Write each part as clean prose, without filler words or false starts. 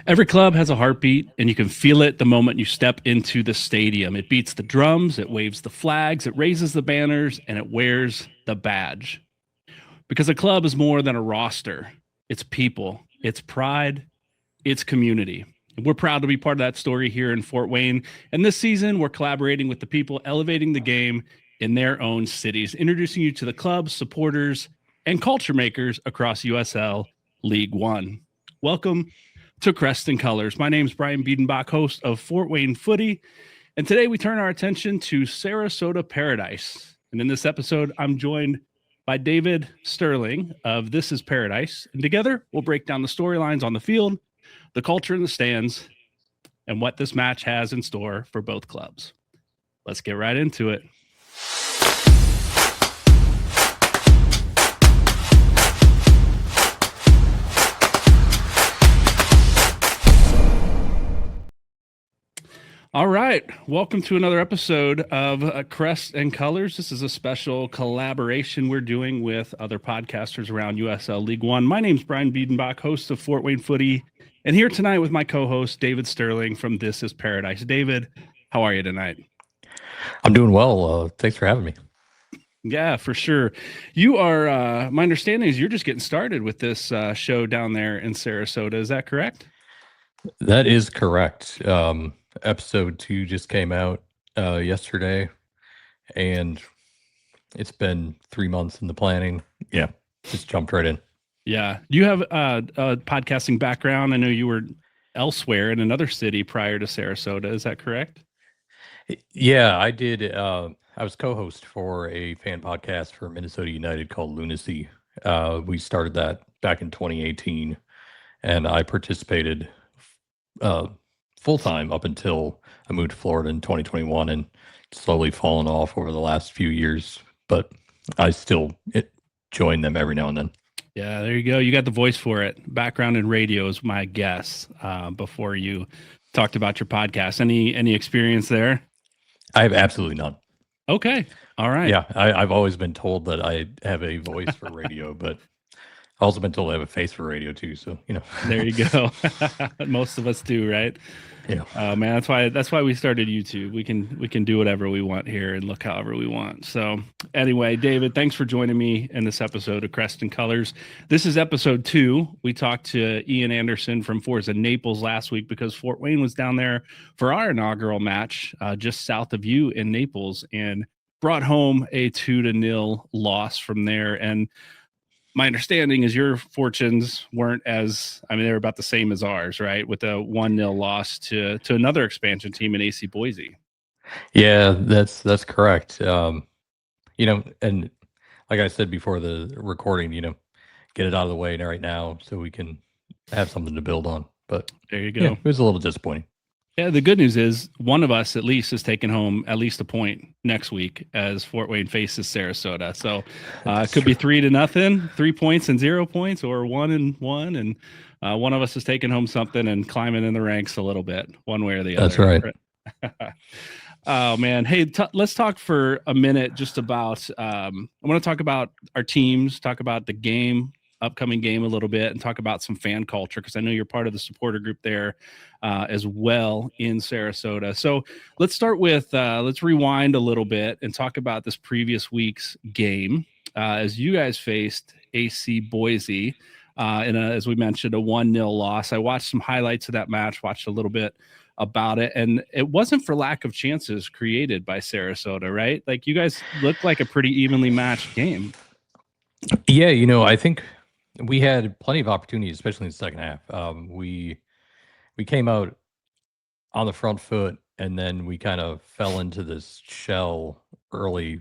Every club has a heartbeat, and you can feel it the moment you step into the stadium. It beats the drums, it waves the flags, it raises the banners, and it wears the badge. Because a club is more than a roster, it's people, it's pride, it's community. We're proud to be part of that story here in Fort Wayne. And this season, we're collaborating with the people elevating the game in their own cities, introducing you to the clubs, supporters, and culture makers across USL League One. Welcome to Crests Colors. My name is Brian Biedenbach, host of Fort Wayne Footy. And today we turn our attention to Sarasota Paradise. And in this episode, I'm joined by David Sterling of This is Paradise. And together, we'll break down the storylines on the field, the culture in the stands, and what this match has in store for both clubs. Let's get right into it. All right. Welcome to another episode of Crests and Colors. This is a special collaboration we're doing with other podcasters around USL League One. My name's Brian Biedenbach, host of Fort Wayne Footy, and here tonight with my co-host, David Sterling from This is Paradise. David, how are you tonight? I'm doing well. Thanks for having me. Yeah, for sure. You are, my understanding is you're just getting started with this show down there in Sarasota. Is that correct? That is correct. Episode 2 just came out yesterday, and it's been 3 months in the planning. Yeah, just jumped right in. Yeah. You have a podcasting background. I know you were elsewhere in another city prior to Sarasota. Is that correct? Yeah, I did. I was co-host for a fan podcast for Minnesota United called Lunacy. We started that back in 2018, and I participated full-time up until I moved to Florida in 2021 and slowly fallen off over the last few years, but I still join them every now and then. Yeah, there you go. You got the voice for it. Background in radio is my guess before you talked about your podcast. Any experience there? I have absolutely none. Okay. All right. Yeah, I've always been told that I have a voice for radio, but I've also been told I have a face for radio too. So, There you go. Most of us do, right? Yeah. Man, that's why we started YouTube. We can do whatever we want here and look however we want. So anyway, David, thanks for joining me in this episode of Crests and Colors. This is episode 2. We talked to Ian Anderson from Forza Naples last week because Fort Wayne was down there for our inaugural match just south of you in Naples and brought home a 2-0 loss from there. And my understanding is your fortunes weren't they were about the same as ours, right? With a 1-0 loss to another expansion team in AC Boise. Yeah, that's correct. And like I said before the recording, get it out of the way right now so we can have something to build on. But there you go. Yeah, it was a little disappointing. Yeah, the good news is one of us at least is taking home at least a point next week as Fort Wayne faces Sarasota. So it could be 3-0, 3 points and 0 points, or 1-1, and one of us is taking home something and climbing in the ranks a little bit, one way or the other. That's right. Oh man, hey, let's talk for a minute just about. I want to talk about our teams, talk about the upcoming game a little bit, and talk about some fan culture because I know you're part of the supporter group there as well in Sarasota. So let's start with let's rewind a little bit and talk about this previous week's game as you guys faced AC Boise as we mentioned, a 1-0 loss. I watched some highlights of that match, watched a little bit about it, and it wasn't for lack of chances created by Sarasota, right? Like you guys looked like a pretty evenly matched game. Yeah, I think we had plenty of opportunities, especially in the second half. We came out on the front foot, and then we kind of fell into this shell early,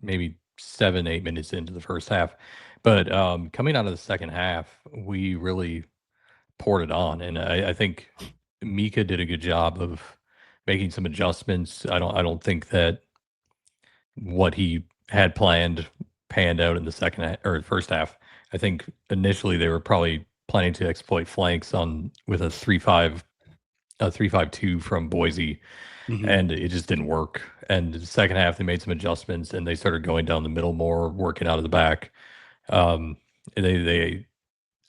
maybe 7-8 minutes into the first half. But coming out of the second half, we really poured it on, and I think Mika did a good job of making some adjustments. I don't think that what he had planned panned out in the first half. I think initially they were probably planning to exploit flanks with a 3-5-2 from Boise, and it just didn't work. And the second half they made some adjustments and they started going down the middle more, working out of the back. They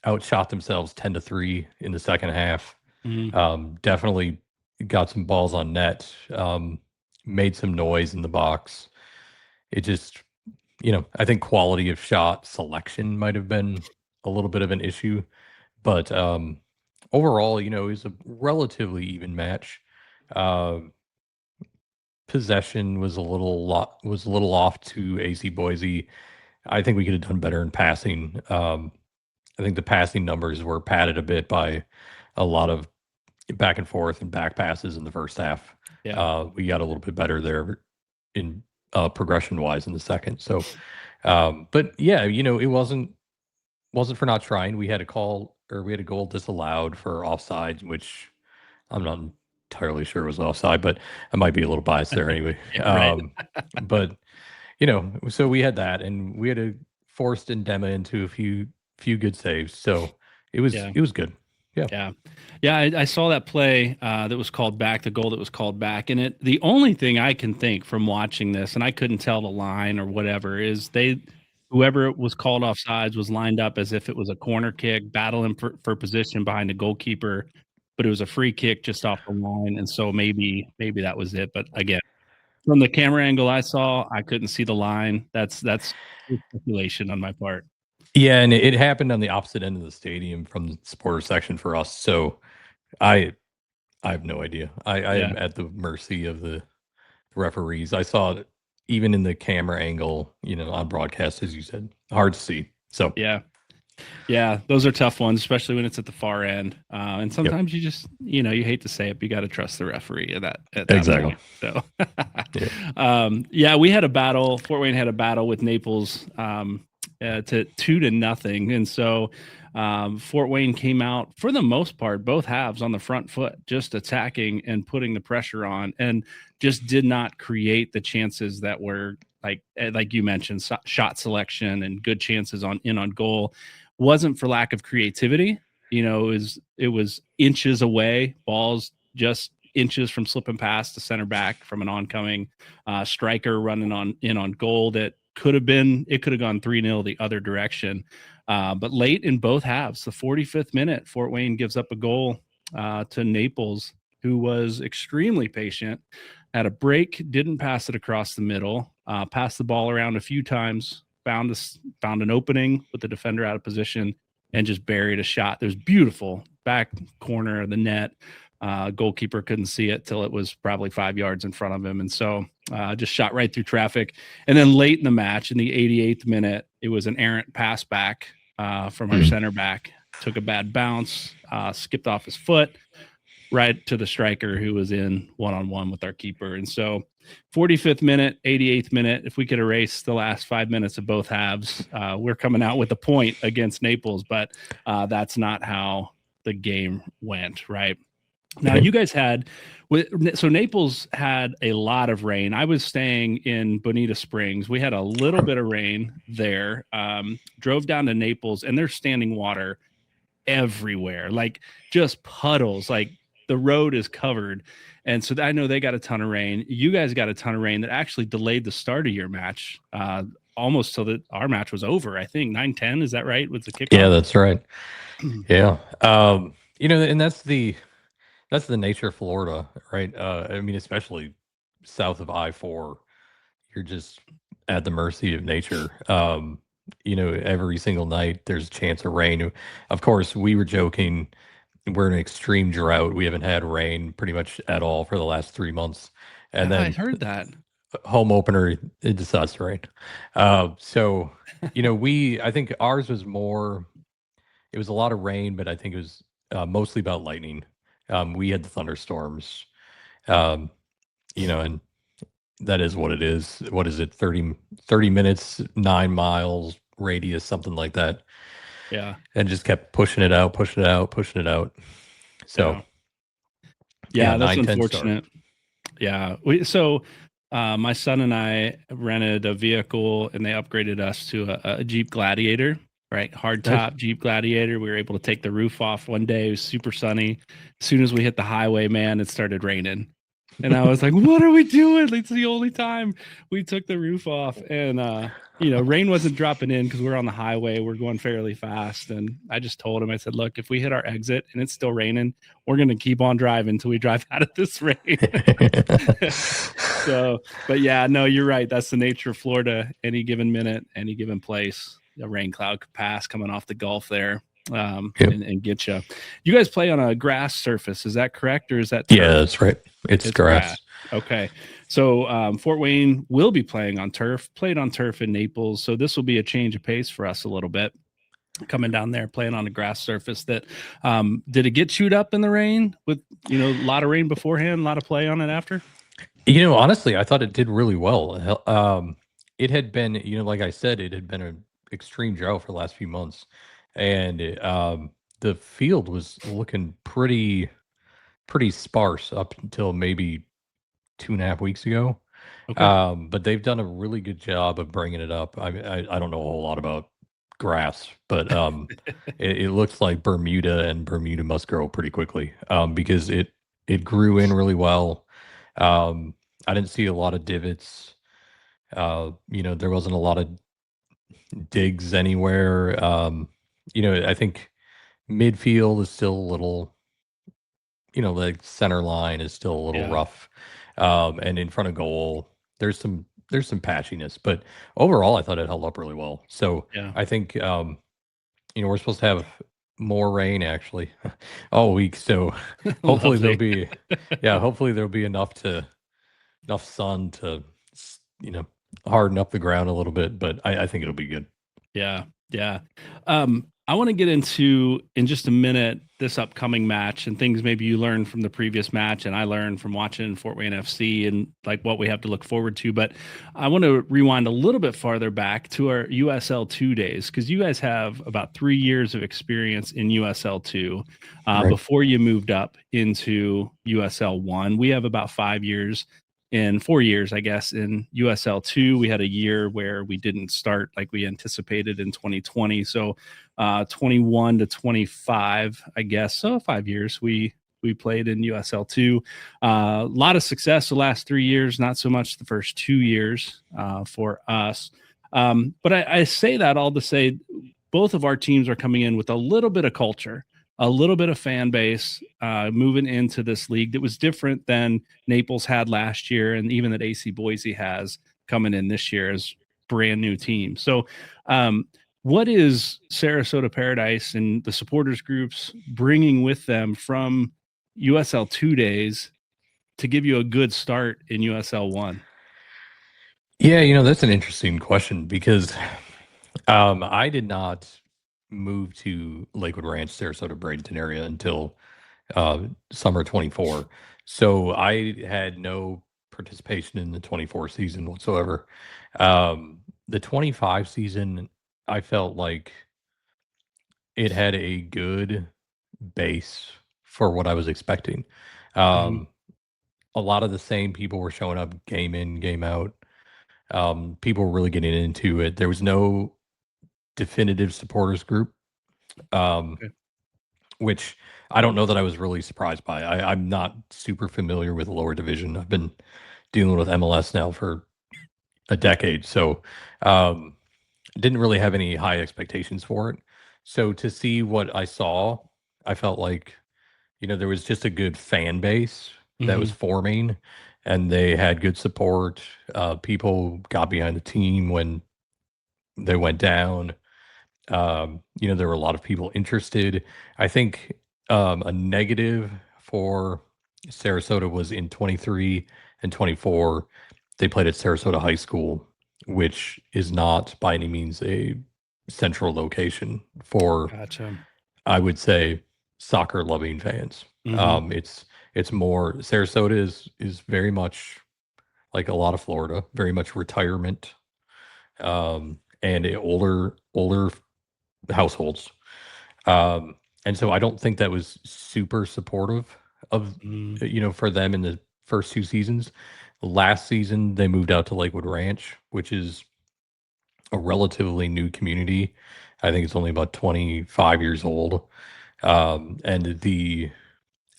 outshot themselves 10-3 in the second half. Definitely got some balls on net, made some noise in the box. It just, I think quality of shot selection might have been a little bit of an issue, but overall, it was a relatively even match. Uh, Possession was a little off to AC Boise. I think we could have done better in passing. I think the passing numbers were padded a bit by a lot of back and forth and back passes in the first half. Yeah. We got a little bit better there in progression wise in the second. So, but yeah, it wasn't for not trying. We had a goal disallowed for offsides, which I'm not entirely sure was offside, but I might be a little biased there anyway. Yeah, right. But so we had that, and we had a forced Indema into a few good saves. So it was Yeah. good. Yeah. Yeah. I saw that play that was called back, the goal that was called back. And the only thing I can think from watching this, and I couldn't tell the line or whatever, is whoever was called offsides was lined up as if it was a corner kick, battling for position behind the goalkeeper, but it was a free kick just off the line. And so maybe that was it. But again, from the camera angle I saw, I couldn't see the line. That's speculation on my part. Yeah, and it happened on the opposite end of the stadium from the supporter section for us. So I have no idea. I Yeah. am at the mercy of the referees. I saw it even in the camera angle, on broadcast, as you said, hard to see. So yeah, those are tough ones, especially when it's at the far end. And sometimes you just, you hate to say it, but you got to trust the referee at that exactly. point. So, we had a battle. Fort Wayne had a battle with Naples to 2-0, and so Fort Wayne came out for the most part, both halves on the front foot, just attacking and putting the pressure on, and just did not create the chances that were like you mentioned, shot selection and good chances on goal. Wasn't for lack of creativity. It was inches away, balls just inches from slipping past the center back from an oncoming striker running on goal that could have gone 3-0 the other direction. But late in both halves, the 45th minute, Fort Wayne gives up a goal to Naples, who was extremely patient, had a break, didn't pass it across the middle, passed the ball around a few times, found an opening with the defender out of position, and just buried a shot. There's beautiful back corner of the net. Goalkeeper couldn't see it till it was probably 5 yards in front of him. And so just shot right through traffic. And then late in the match, in the 88th minute, it was an errant pass back from our center back. Took a bad bounce, skipped off his foot right to the striker, who was in one-on-one with our keeper. And so 45th minute, 88th minute, if we could erase the last 5 minutes of both halves, we're coming out with a point against Naples, but that's not how the game went, right? Now, you guys so Naples had a lot of rain. I was staying in Bonita Springs. We had a little bit of rain there. Drove down to Naples, and there's standing water everywhere, like just puddles. Like the road is covered. And so I know they got a ton of rain. You guys got a ton of rain that actually delayed the start of your match almost so that our match was over. I think 9-10. Is that right? Was the kickoff? Yeah, that's right. Yeah. And that's the nature of Florida, right? I mean, especially south of I-4, you're just at the mercy of nature. Every single night there's a chance of rain. Of course, we were joking. We're in an extreme drought. We haven't had rain pretty much at all for the last 3 months. And I then heard that. home opener, it decides to rain. So, I think ours was more, it was a lot of rain, but I think it was mostly about lightning. We had the thunderstorms, and that is what it is. What is it? 30 minutes, 9 miles radius, something like that. Yeah. And just kept pushing it out. So, yeah, that's 9-10 unfortunate. start. Yeah. My son and I rented a vehicle, and they upgraded us to a Jeep Gladiator, right? Hardtop Jeep Gladiator. We were able to take the roof off one day. It was super sunny. As soon as we hit the highway, man, it started raining. And I was like, what are we doing? It's the only time we took the roof off. And, rain wasn't dropping in because we're on the highway. We're going fairly fast. And I just told him, I said, look, if we hit our exit and it's still raining, we're going to keep on driving until we drive out of this rain. So, but yeah, no, you're right. That's the nature of Florida. Any given minute, any given place, a rain cloud could pass coming off the Gulf there, Yep. and get you. You guys play on a grass surface, is that correct, or is that Yeah, turf? that's right. It's grass. Okay, so Fort Wayne will be playing on turf. Played on turf in Naples, so this will be a change of pace for us a little bit. Coming down there, playing on a grass surface. That did it get chewed up in the rain with a lot of rain beforehand, a lot of play on it after? Honestly, I thought it did really well. It had been, like I said, it had been an extreme drought for the last few months, and the field was looking pretty sparse up until maybe 2.5 weeks ago. Okay. But they've done a really good job of bringing it up. I don't know a whole lot about grass, but it looks like Bermuda, and Bermuda must grow pretty quickly because it grew in really well. I didn't see a lot of divots. There wasn't a lot of digs anywhere. I think midfield is still a little, like center line is still a little Yeah. rough. And in front of goal, there's some patchiness, but overall I thought it held up really well. So Yeah. I think we're supposed to have more rain actually all week. So hopefully there'll Lovely. be hopefully there'll be enough sun to harden up the ground a little bit, but I think it'll be good. Yeah, yeah. I want to get into in just a minute this upcoming match and things maybe you learned from the previous match and I learned from watching Fort Wayne FC and like what we have to look forward to. But I want to rewind a little bit farther back to our USL2 days because you guys have about 3 years of experience in USL2 Right. before you moved up into USL1. We have about 5 years in 4 years, I guess, in USL2. We had a year where we didn't start like we anticipated in 2020. So 21 to 25, I guess. So 5 years we played in USL2. A lot of success the last 3 years, not so much the first 2 years for us. But I say that all to say both of our teams are coming in with a little bit of culture, a little bit of fan base moving into this league that was different than Naples had last year, and even that AC Boise has coming in this year as brand new team. So, what is Sarasota Paradise and the supporters groups bringing with them from USL 2 days to give you a good start in USL 1? Yeah, that's an interesting question because I did not move to Lakewood Ranch, Sarasota, Bradenton area until summer 24. So I had no participation in the 24 season whatsoever. The 25 season, I felt like it had a good base for what I was expecting. Mm-hmm. Um, a lot of the same people were showing up game in, game out. People were really getting into it. There was no definitive supporters group, um, Okay. which I don't know that I was really surprised by. I'm not super familiar with lower division. I've been dealing with MLS now for a decade, so didn't really have any high expectations for it. So to see what I saw, I felt like there was just a good fan base that was Mm-hmm. forming, and they had good support. People got behind the team when they went down. There were a lot of people interested. I think a negative for Sarasota was in 23 and 24. They played at Sarasota High School, which is not by any means a central location for, Gotcha. I would say, soccer loving fans. Mm-hmm. It's more Sarasota is very much like a lot of Florida, very much retirement, and older households. And so I don't think that was super supportive of, Mm-hmm. for them in the first two seasons. Last season, they moved out to Lakewood Ranch, which is a relatively new community. I think it's only about 25 years old. And the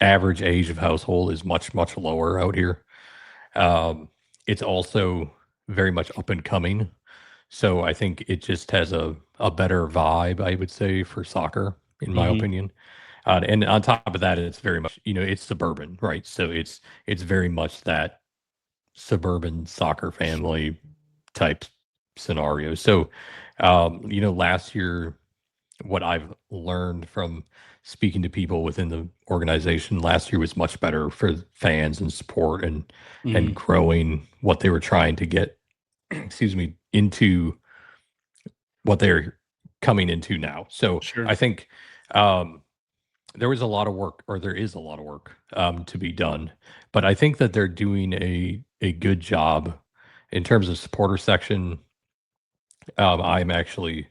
average age of household is much, much lower out here. Um, it's also very much up and coming. So I think it just has a better vibe, I would say, for soccer, in my Hmm. opinion. And on top of that, it's very much, it's suburban, right? So it's very much that suburban soccer family type scenario. So, last year, what I've learned from speaking to people within the organization last year was much better for fans and support and Hmm. growing what they were trying to get, excuse me, into what they're coming into now. So Sure. I think um, there was a lot of work, or there is a lot of work to be done, but I think that they're doing a good job in terms of supporter section. I'm actually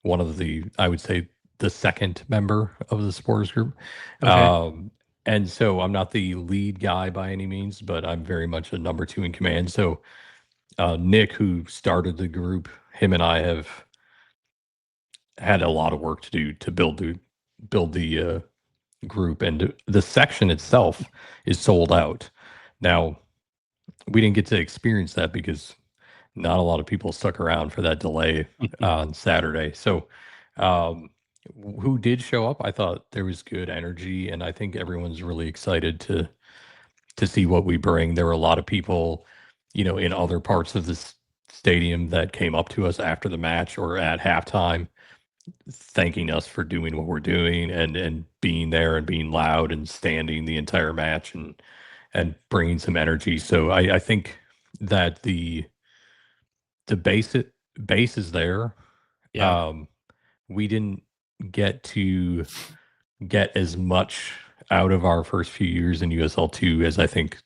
one of the, I would say, the second member of the supporters group. Okay. Um, and so I'm not the lead guy by any means, but I'm very much a number two in command. So Nick, who started the group, him and I have had a lot of work to do to build the group, and the section itself is sold out. Now, we didn't get to experience that because not a lot of people stuck around for that delay on Saturday. So, um, who did show up? I thought there was good energy, and I think everyone's really excited to see what we bring. There were a lot of people, in other parts of this stadium that came up to us after the match or at halftime, thanking us for doing what we're doing and being there and being loud and standing the entire match and bringing some energy. So I think that the base is there. Yeah. Um, we didn't get to get as much out of our first few years in USL2 as I think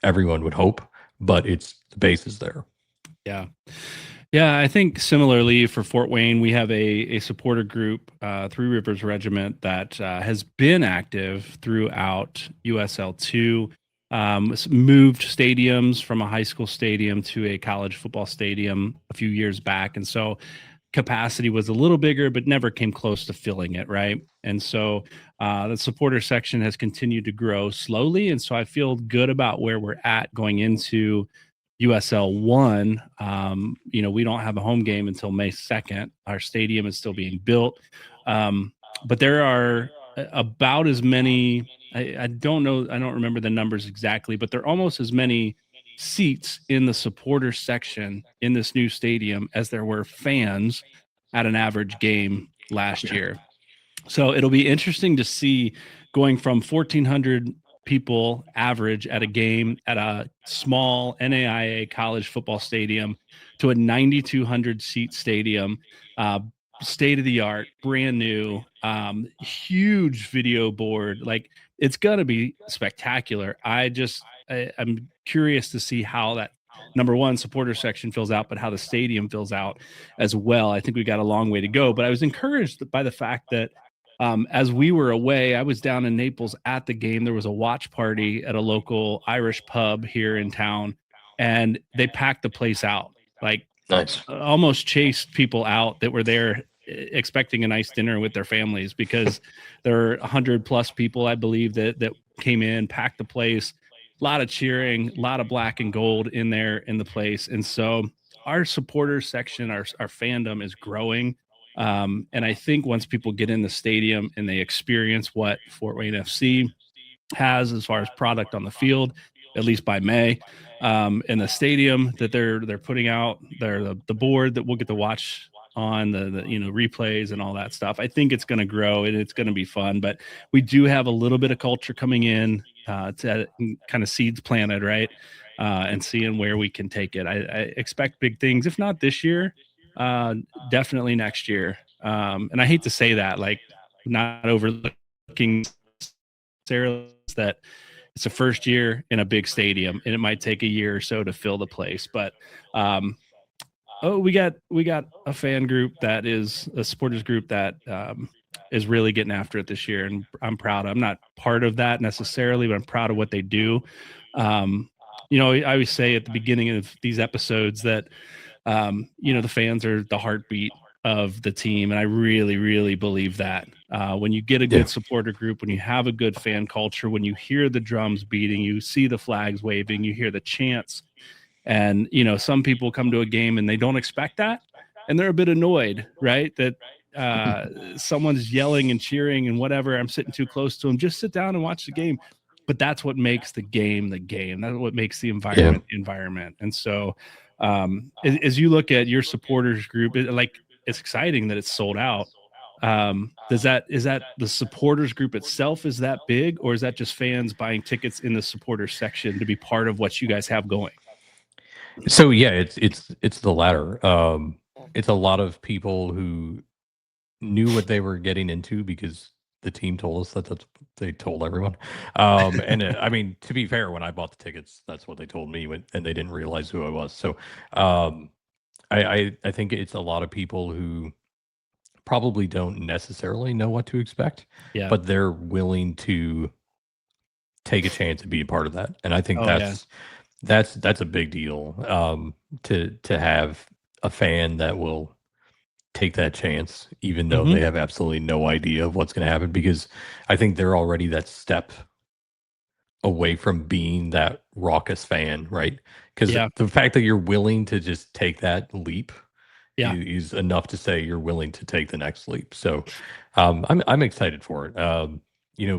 everyone would hope, but the base is there. Yeah. Yeah, I think similarly for Fort Wayne, we have a supporter group, Three Rivers Regiment, that has been active throughout USL2. Moved stadiums from a high school stadium to a college football stadium a few years back. And so capacity was a little bigger, but never came close to filling it, right? And so the supporter section has continued to grow slowly. And so I feel good about where we're at going into USL one. We don't have a home game until May 2nd. Our stadium is still being built. But there are about as many, I don't know, I don't remember the numbers exactly, but there are almost as many seats in the supporter section in this new stadium as there were fans at an average game last year. So it'll be interesting to see going from 1,400 people average at a game at a small NAIA college football stadium to a 9,200 seat stadium, uh, state of the art, brand new, huge video board. Like it's going to be spectacular. I'm curious to see how that number one supporter section fills out, but how the stadium fills out as well. I think we got a long way to go, but I was encouraged by the fact that as we were away, I was down in Naples at the game. There was a watch party at a local Irish pub here in town, and they packed the place out. Like Nice. almost chased people out that were there expecting a nice dinner with their families because there were 100 plus people, I believe, that came in, packed the place. A lot of cheering, a lot of black and gold in there in the place, and so our supporters section, our fandom is growing. And I think once people get in the stadium and they experience what Fort Wayne FC has as far as product on the field, at least by May, in the stadium that they're putting out, the board that we'll get to watch on the replays and all that stuff. I think it's going to grow and it's going to be fun. But we do have a little bit of culture coming in to kind of seeds planted, right? And seeing where we can take it. I expect big things, if not this year, uh, definitely next year. And I hate to say that, like not overlooking that it's the first year in a big stadium and it might take a year or so to fill the place. But um, we got a fan group that is a supporters group that is really getting after it this year, and I'm proud. I'm not part of that necessarily, but I'm proud of what they do. Um, I always say at the beginning of these episodes that the fans are the heartbeat of the team, and I really, really believe that. When you get a Yeah. good supporter group, when you have a good fan culture, when you hear the drums beating, you see the flags waving, you hear the chants, and some people come to a game and they don't expect that, and they're a bit annoyed, right? That someone's yelling and cheering and whatever. I'm sitting too close to them. Just sit down and watch the game. But that's what makes the game the game. That's what makes the Yeah. environment the environment. And so, as you look at your supporters group, it's exciting that it's sold out. Is that the supporters group itself is that big, or is that just fans buying tickets in the supporters section to be part of what you guys have going? So yeah, it's the latter. It's a lot of people who knew what they were getting into because the team told us that they told everyone. And I mean, to be fair, when I bought the tickets, that's what they told me, and they didn't realize who I was. So um, I think it's a lot of people who probably don't necessarily know what to expect, Yeah. but they're willing to take a chance and be a part of that. And I think Oh yeah. that's a big deal. To have a fan that will take that chance, even though Hmm. they have absolutely no idea of what's going to happen, because I think they're already that step away from being that raucous fan, right? Because Yeah. the fact that you're willing to just take that leap Yeah. is enough to say you're willing to take the next leap. So I'm excited for it.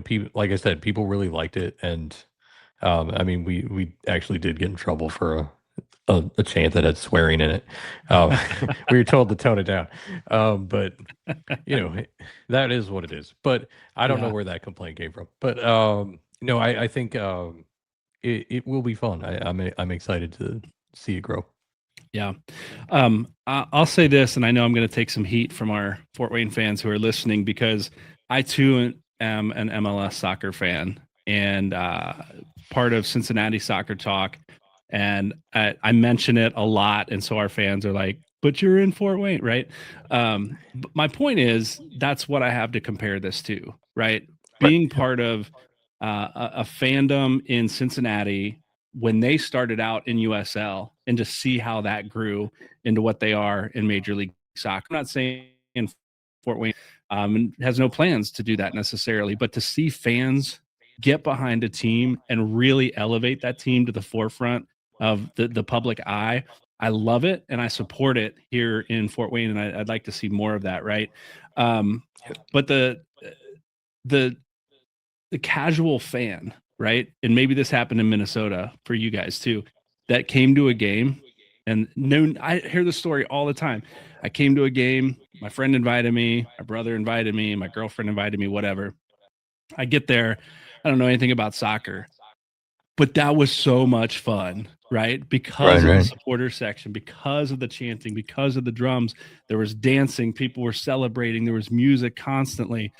People, like I said, people really liked it, and I mean, we actually did get in trouble for a chant that had swearing in it. We were told to tone it down, but that is what it is. But I don't know Yeah. where that complaint came from. But no, I think it will be fun. I'm excited to see it grow. Yeah. I'll say this, and I know I'm going to take some heat from our Fort Wayne fans who are listening, because I too am an MLS soccer fan, and part of Cincinnati Soccer Talk. And I mention it a lot. And so our fans are like, but you're in Fort Wayne, right? But my point is, that's what I have to compare this to, right? Right. Being part of a fandom in Cincinnati when they started out in USL, and to see how that grew into what they are in Major League Soccer. I'm not saying Fort Wayne has no plans to do that necessarily, but to see fans get behind a team and really elevate that team to the forefront of the public eye, I love it and I support it here in Fort Wayne, and I'd like to see more of that. Right, but the the casual fan, right? And maybe this happened in Minnesota for you guys too, that came to a game and no, I hear the story all the time. I came to a game, my friend invited me, my brother invited me, my girlfriend invited me, whatever. I get there, I don't know anything about soccer, but that was so much fun, right? Right. Because of the Right. supporter section, because of the chanting, because of the drums, there was dancing, people were celebrating, there was music constantly,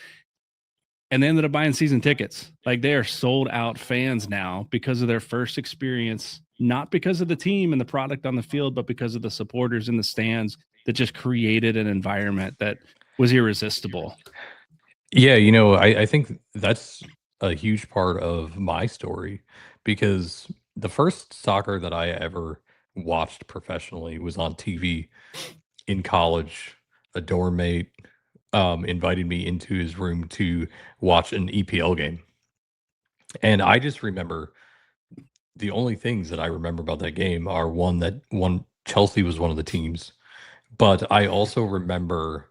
and they ended up buying season tickets. Like, they are sold out fans now because of their first experience, not because of the team and the product on the field, but because of the supporters in the stands that just created an environment that was irresistible. Yeah, I think that's a huge part of my story, because the first soccer that I ever watched professionally was on TV in college. A dorm mate invited me into his room to watch an EPL game. And I just remember the only things that I remember about that game are one Chelsea was one of the teams, but I also remember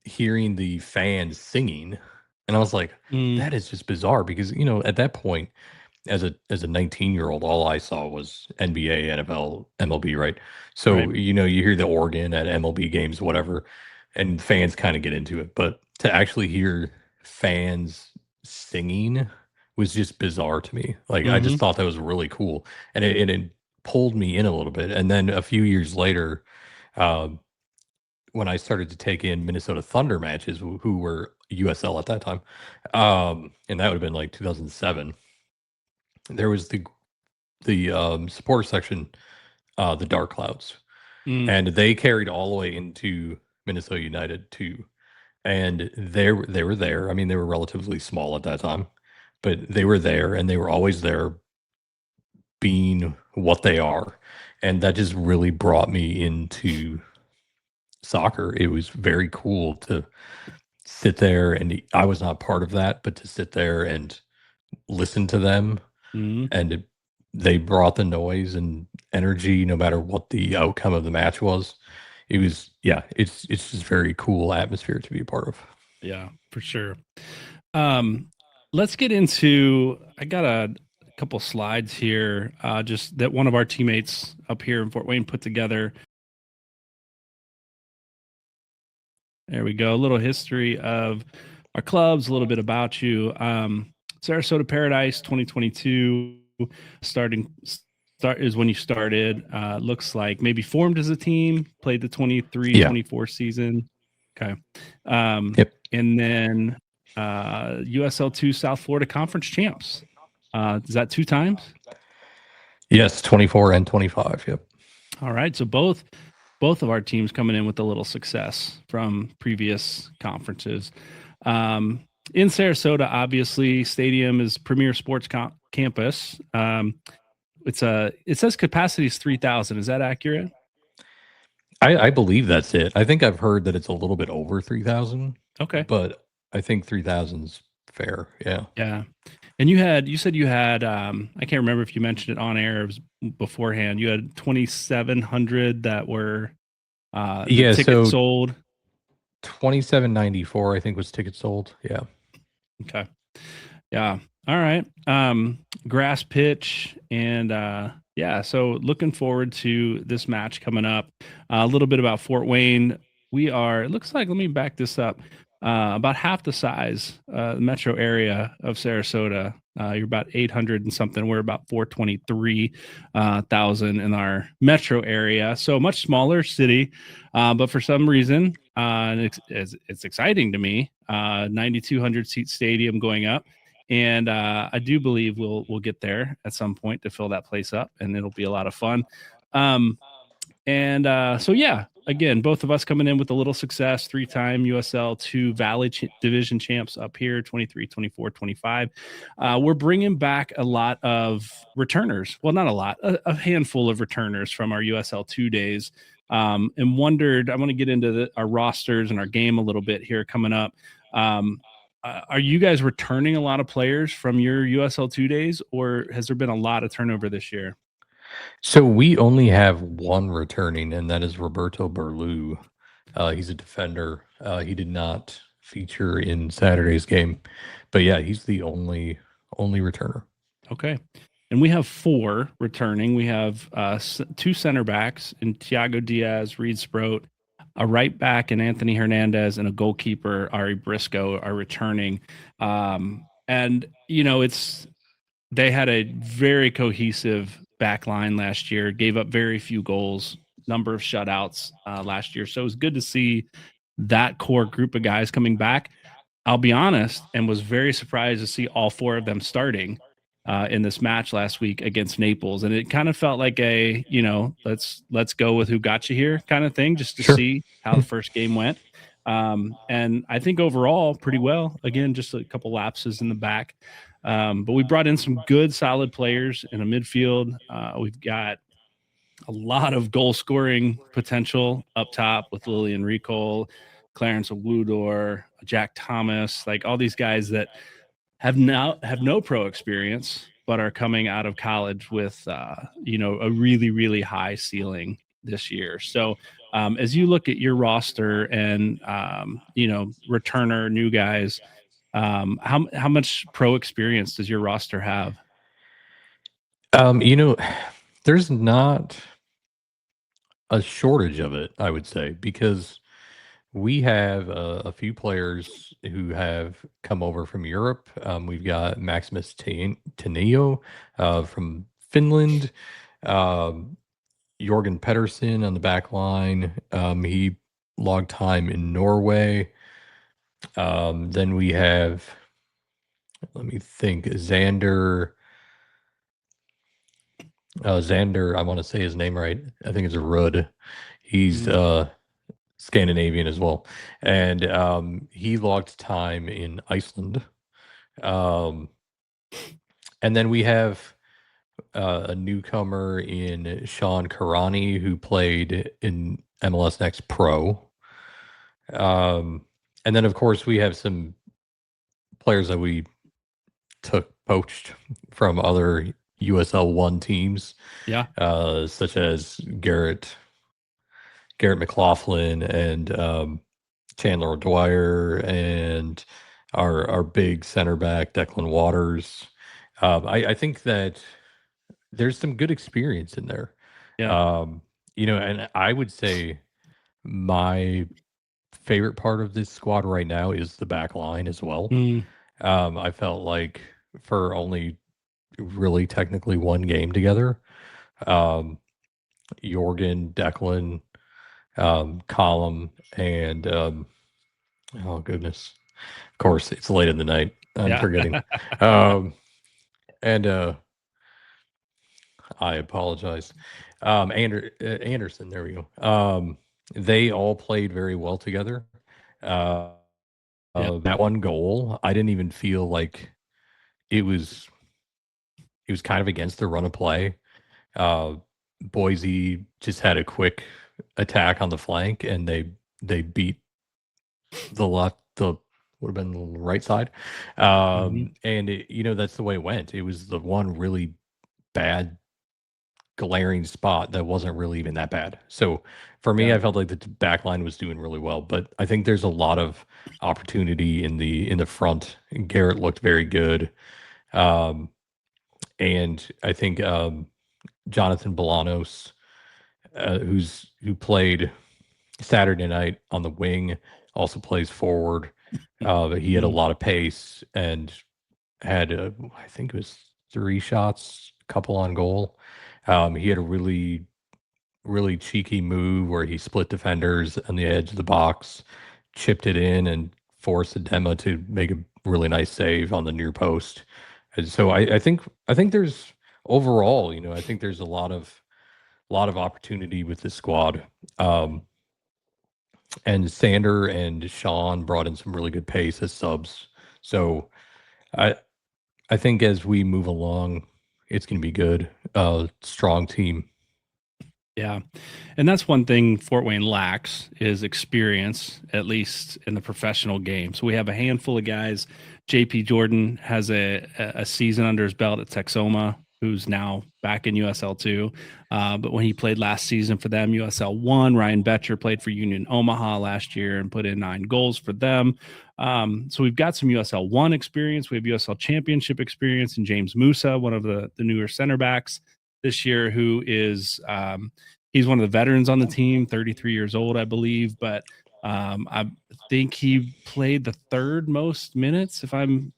hearing the fans singing, and I was like, Mm, that is just bizarre, because at that point, as a 19-year-old, all I saw was NBA, NFL, MLB, right? So right. you hear the organ at MLB games, whatever, and fans kind of get into it, but to actually hear fans singing was just bizarre to me. Like, I just Hmm. thought that was really cool, and it pulled me in a little bit. And then a few years later, um, when I started to take in Minnesota Thunder matches, who were USL at that time, and that would have been like 2007. There was the supporter section, the Dark Clouds, Mm, and they carried all the way into Minnesota United too. And they were there. I mean, they were relatively small at that time, but they were there, and they were always there, being what they are, and that just really brought me into soccer. It was very cool to sit there, and I was not part of that, but to sit there and listen to them, Mhm. and they brought the noise and energy no matter what the outcome of the match was. It was, yeah, it's just very cool atmosphere to be a part of. Yeah, for sure. Um, let's get into. I got a couple slides here, just that one of our teammates up here in Fort Wayne put together. There we go. A little history of our clubs, a little bit about you. Sarasota Paradise 2022 start is when you started. Looks like maybe formed as a team, played the 23 Yeah. 24 season. Okay. Yep. And then USL2 South Florida Conference champs. Is that 2 times? Yes, 24 and 25. Yep. All right. So both of our teams coming in with a little success from previous conferences. In Sarasota, obviously, stadium is premier sports campus. It says capacity is 3,000. Is that accurate? I believe that's it. I think I've heard that it's a little bit over 3,000, Okay. but I think 3,000's fair. Yeah. Yeah. And you said you had, I can't remember if you mentioned it on air, it was beforehand. You had 2,700 that were the Yeah. ticket So sold. 27.94, I think, was tickets sold. Yeah. Okay. Yeah. All right. Grass pitch and yeah, so looking forward to this match coming up. A little bit about Fort Wayne. It looks like, let me back this up. About half the size, metro area of Sarasota. You're about 800 and something. We're about 423,000 in our metro area. So much smaller city. But for some reason, and it's exciting to me, 9,200 seat stadium going up. And I do believe we'll get there at some point to fill that place up, and it'll be a lot of fun. So yeah, again, both of us coming in with a little success, 3-time USL 2 Valley Division champs up here, 23, 24, 25. We're bringing back a lot of returners. Well, not a lot, a handful of returners from our USL 2 days. And wondered, I want to get into our rosters and our game a little bit here coming up. Are you guys returning a lot of players from your USL 2 days, or has there been a lot of turnover this year? So we only have one returning, and that is Roberto Berlu. He's a defender. He did not feature in Saturday's game, but yeah, he's the only returner. Okay. And we have 4 returning. We have 2 center backs in Thiago Diaz, Reed Sproat, a right back in Anthony Hernandez, and a goalkeeper, Ari Briscoe, are returning. And, they had a very cohesive back line last year, gave up very few goals, number of shutouts last year. So it was good to see that core group of guys coming back. I'll be honest, and was very surprised to see all 4 of them starting in this match last week against Naples, and it kind of felt like a let's go with who got you here kind of thing, just to Sure. see how the first game went. And I think overall pretty well. Again, just a couple lapses in the back, but we brought in some good, solid players in a midfield. We've got a lot of goal scoring potential up top with Lillian Recol, Clarence Wudor, Jack Thomas, like all these guys that have no pro experience, but are coming out of college with a really, really high ceiling this year. So as you look at your roster and returner new guys, how much pro experience does your roster have? There's not a shortage of it, I would say, because we have a few players who have come over from Europe. We've got Maximus Tenio from Finland, um, Jorgen Pedersen on the back line. He logged time in Norway. Then we have, let me think, Xander, I want to say his name right. I think it's Rudd. He's Scandinavian as well. And he logged time in Iceland. And then we have a newcomer in Sean Karani who played in MLS Next Pro. And then of course we have some players that we took poached from other USL one teams, Yeah. such as Garrett McLaughlin and Chandler Dwyer and our big center back Declan Waters. I think that there's some good experience in there. Yeah. Um, and I would say my favorite part of this squad right now is the back line as well. Mm, I felt like for only really technically one game together, um, Jorgen, Declan, Column, and oh goodness, of course it's late in the night. I'm yeah. forgetting. Um, and I apologize. Anderson, there we go. They all played very well together. Uh, Yep. that one goal, I didn't even feel like it was it was kind of against the run of play. Uh, Boise just had a quick attack on the flank, and they beat the would have been the right side, Mhm. and that's the way it went. It was the one really bad glaring spot that wasn't really even that bad. So for me, Yeah. I felt like the back line was doing really well, but I think there's a lot of opportunity in the front. Garrett looked very good. Um, and I think Jonathan Bolanos, who played Saturday night on the wing, also plays forward. He had a Mhm. lot of pace and had I think it was 3 shots, a couple on goal. He had a really cheeky move where he split defenders on the edge of the box, chipped it in, and forced Adema to make a really nice save on the near post. And so I think there's overall, I think there's a lot of opportunity with this squad. Um, and Sander and Sean brought in some really good pace as subs. So I I think as we move along, it's going to be good. Strong team. Yeah. And that's one thing Fort Wayne lacks is experience, at least in the professional game. So we have a handful of guys. JP Jordan has a season under his belt at Texoma, who's now back in USL two. But when he played last season for them, USL one, Ryan Betcher played for Union Omaha last year and put in 9 goals for them. So we've got some USL one experience. We have USL championship experience in James Musa, one of the newer center backs this year, who is he's one of the veterans on the team, 33 years old, I believe, but I think he played the third most minutes, if I'm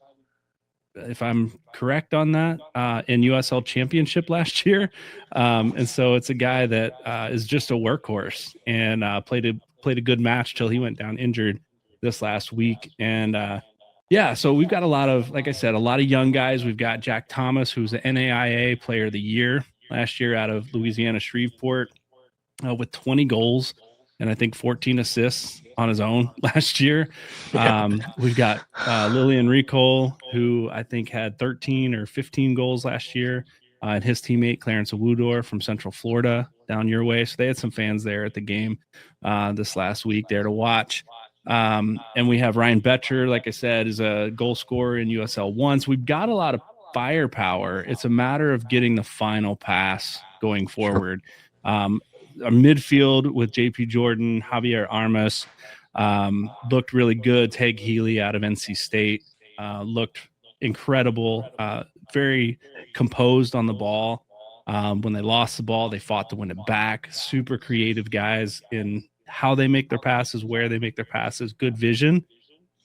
correct on that, in USL Championship last year. And so it's a guy that is just a workhorse and played a good match till he went down injured this last week. And yeah, so we've got a lot of, like I said, a lot of young guys. We've got Jack Thomas, who's the NAIA Player of the Year last year out of Louisiana Shreveport, with 20 goals and I think 14 assists on his own last year. We've got Lillian Ricole, who I think had 13 or 15 goals last year, and his teammate Clarence Awudor from Central Florida down your way. So they had some fans there at the game this last week there to watch. And we have Ryan Betcher, like I said, is a goal scorer in USL one. So we've got a lot of firepower. It's a matter of getting the final pass going Sure. forward. A midfield with JP Jordan, Javier Armas looked really good. Tag Healy out of NC State looked incredible, very composed on the ball. When they lost the ball, they fought to win it back. Super creative guys in how they make their passes, where they make their passes, good vision.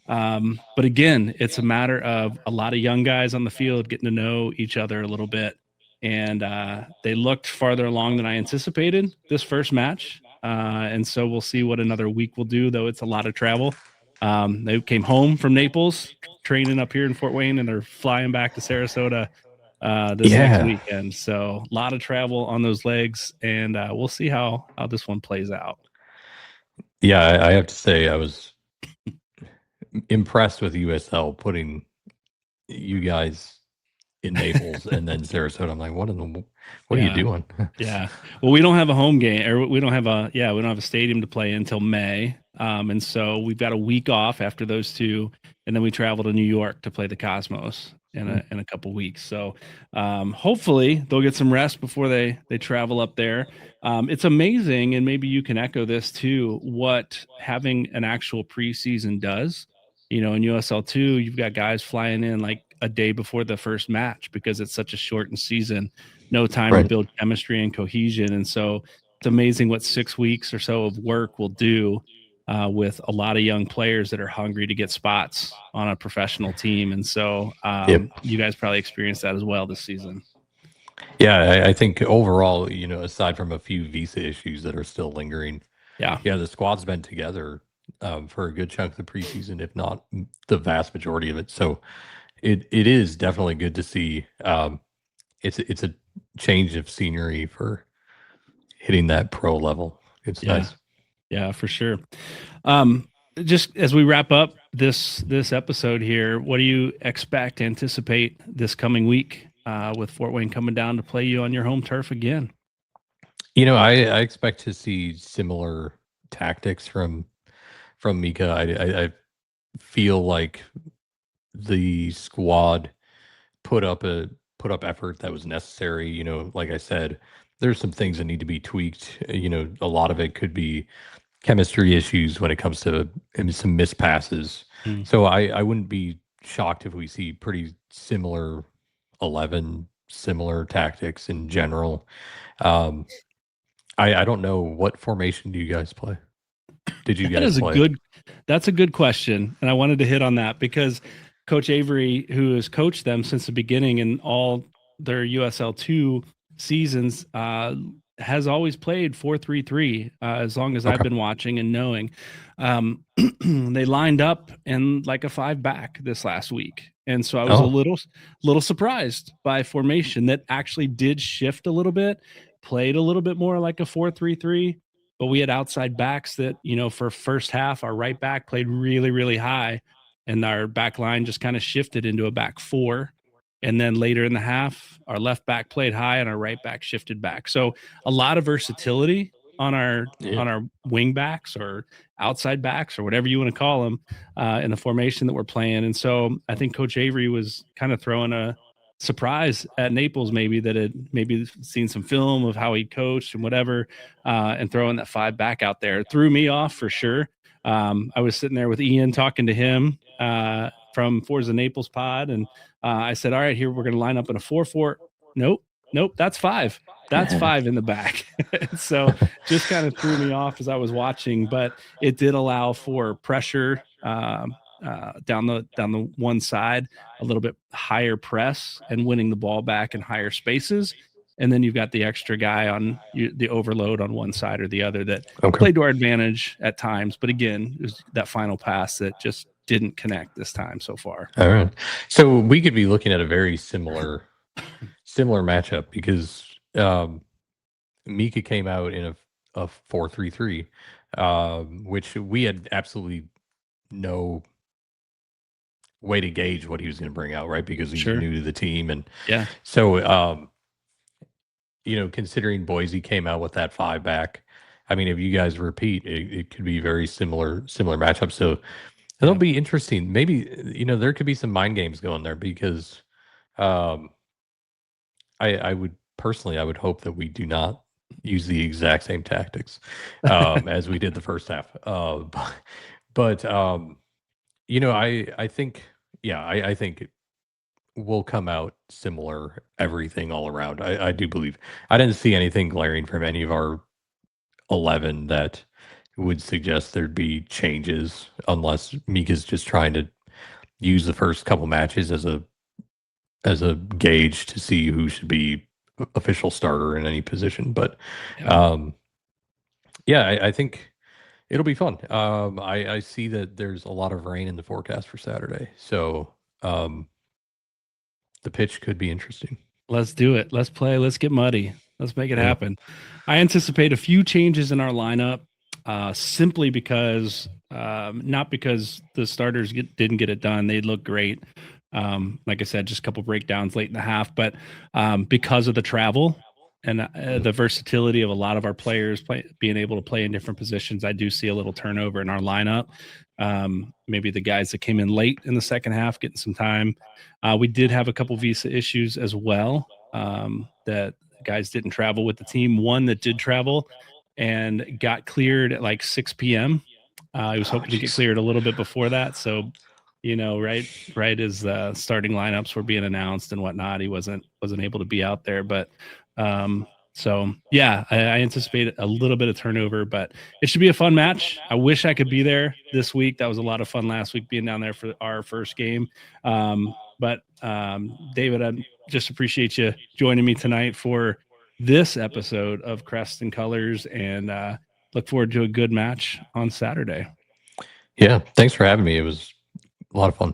But again, it's a matter of a lot of young guys on the field getting to know each other a little bit. And they looked farther along than I anticipated this first match. And so we'll see what another week will do, though it's a lot of travel. They came home from Naples, training up here in Fort Wayne, and they're flying back to Sarasota this next Yeah. weekend. So a lot of travel on those legs, and we'll see how this one plays out. Yeah, I have to say I was impressed with USL putting you guys in Naples and then Sarasota. I'm like, what are you Yeah. doing? Yeah. Well, we don't have a home game, or we don't have a stadium to play until May. And so we've got a week off after those two, and then we travel to New York to play the Cosmos in a couple weeks. So hopefully they'll get some rest before they travel up there. It's amazing, and maybe you can echo this too, what having an actual preseason does. In USL2, you've got guys flying in like a day before the first match because it's such a shortened season, no time to build chemistry and cohesion. And so it's amazing what 6 weeks or so of work will do with a lot of young players that are hungry to get spots on a professional team. And so you guys probably experienced that as well this season. Yeah, I think overall, aside from a few visa issues that are still lingering, yeah, the squad's been together for a good chunk of the preseason, if not the vast majority of it. So it is definitely good to see. It's a change of scenery for hitting that pro level. It's nice. Yeah, for sure. Just as we wrap up this episode here, what do you anticipate this coming week with Fort Wayne coming down to play you on your home turf again? I expect to see similar tactics from Mika. I feel like the squad put up effort that was necessary. Like I said, there's some things that need to be tweaked. A lot of it could be chemistry issues when it comes to some missed passes. So I wouldn't be shocked if we see pretty similar 11, similar tactics in general. I don't know, what formation do you guys play? Did you guys play? That's a good question, and I wanted to hit on that because Coach Avery, who has coached them since the beginning in all their USL2 seasons, has always played 4-3-3 as long as I've been watching and knowing. They lined up in like a 5-back this last week, and so I was a little surprised by formation that actually did shift a little bit, played a little bit more like a 4-3-3. But we had outside backs that, for first half, our right back played really, really high, and our back line just kind of shifted into a back four. And then later in the half, our left back played high and our right back shifted back. So a lot of versatility on our wing backs or outside backs or whatever you want to call them in the formation that we're playing. And so I think Coach Avery was kind of throwing a surprise at Naples, maybe that had maybe seen some film of how he coached and whatever, and throwing that 5-back out there. It threw me off for sure. I was sitting there with Ian talking to him from Forza Naples pod, and I said, all right, here we're going to line up in a 4-4. Nope, that's 5. That's 5 in the back. So just kind of threw me off as I was watching, but it did allow for pressure down the one side, a little bit higher press and winning the ball back in higher spaces. And then you've got the extra guy on the overload on one side or the other that played to our advantage at times. But again, it was that final pass that just didn't connect this time so far. All right. So we could be looking at a very similar matchup because Mika came out in a 4-3-3, which we had absolutely no way to gauge what he was going to bring out, right? Because he's new to the team. And so, considering Boise came out with that 5-back, I mean, if you guys repeat, it could be very similar matchup. So it'll be interesting. Maybe, there could be some mind games going there because I would hope that we do not use the exact same tactics as we did the first half. But I think, I think we'll come out similar, everything all around. I do believe. I didn't see anything glaring from any of our 11 that would suggest there'd be changes, unless Mika's just trying to use the first couple matches as a gauge to see who should be official starter in any position. But I think it'll be fun. I see that there's a lot of rain in the forecast for Saturday, so the pitch could be interesting. Let's do it. Let's play. Let's get muddy. Let's make it happen. I anticipate a few changes in our lineup, simply because, not because the starters didn't get it done. They look great. Like I said, just a couple breakdowns late in the half, but because of the travel and the versatility of a lot of our players being able to play in different positions, I do see a little turnover in our lineup. Maybe the guys that came in late in the second half getting some time. We did have a couple visa issues as well, that guys didn't travel with the team. One that did travel and got cleared at like 6 p.m. He was hoping to get cleared a little bit before that. So, right as starting lineups were being announced and whatnot, he wasn't able to be out there. But so yeah, I anticipate a little bit of turnover, but it should be a fun match. I wish I could be there this week. That was a lot of fun last week being down there for our first game. But David, I just appreciate you joining me tonight for this episode of Crests and Colors, and look forward to a good match on Saturday. Yeah, thanks for having me. It was a lot of fun.